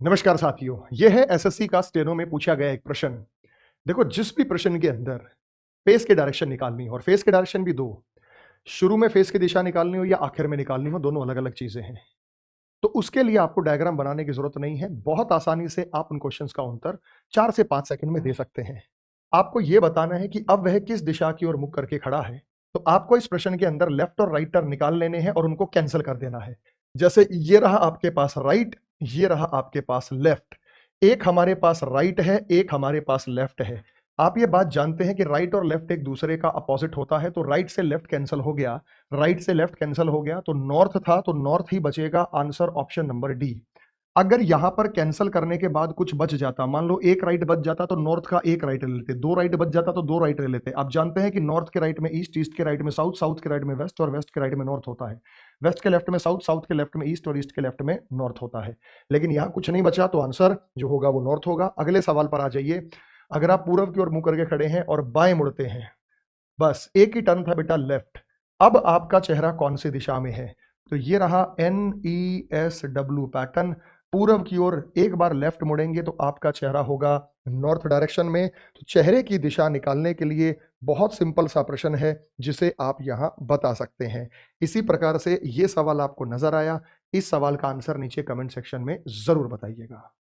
नमस्कार साथियों, यह है एसएससी का स्टेनो में पूछा गया एक प्रश्न। देखो, जिस भी प्रश्न के अंदर फेस की डायरेक्शन निकालनी हो, और फेस की डायरेक्शन भी दो, शुरू में फेस की दिशा निकालनी हो या आखिर में निकालनी हो, दोनों अलग अलग चीजें हैं। तो उसके लिए आपको डायग्राम बनाने की जरूरत नहीं है। बहुत आसानी से आप उन क्वेश्चंस का उत्तर 4 से 5 सेकंड में दे सकते हैं। आपको यह बताना है कि अब वह किस दिशा की ओर मुख करके खड़ा है। तो आपको इस प्रश्न के अंदर लेफ्ट और राइट टर्न निकाल लेने हैं और उनको कैंसिल कर देना है। जैसे ये रहा आपके पास राइट, ये रहा आपके पास लेफ्ट। एक हमारे पास राइट है, एक हमारे पास लेफ्ट है। आप ये बात जानते हैं कि राइट और लेफ्ट एक दूसरे का अपोजिट होता है, तो राइट से लेफ्ट कैंसिल हो गया, राइट से लेफ्ट कैंसिल हो गया, तो नॉर्थ था तो नॉर्थ ही बचेगा। Answer option number D. अगर यहां पर कैंसिल करने के बाद कुछ बच जाता, मान लो एक राइट बच जाता, तो नॉर्थ का एक राइट ले लेते, दो राइट बच जाता तो दो राइट ले लेते। आप जानते हैं कि नॉर्थ के राइट में ईस्ट, ईस्ट के राइट में साउथ, साउथ के राइट में वेस्ट और वेस्ट के राइट में नॉर्थ होता है। वेस्ट के लेफ्ट में साउथ, साउथ के लेफ्ट में ईस्ट और ईस्ट के लेफ्ट में नॉर्थ होता है। लेकिन यहां कुछ नहीं बचा, तो आंसर जो होगा वो नॉर्थ होगा। अगले सवाल पर आ जाइए। अगर आप पूर्व की ओर मुंह करके खड़े हैं और बाएं मुड़ते हैं, बस एक ही टर्न था बेटा, लेफ्ट। अब आपका चेहरा कौन सी दिशा में है? तो ये रहा NESW पैटर्न। पूर्व की ओर एक बार लेफ्ट मुड़ेंगे तो आपका चेहरा होगा नॉर्थ डायरेक्शन में। तो चेहरे की दिशा निकालने के लिए बहुत सिंपल सा प्रश्न है, जिसे आप यहां बता सकते हैं। इसी प्रकार से ये सवाल आपको नजर आया? इस सवाल का आंसर नीचे कमेंट सेक्शन में जरूर बताइएगा।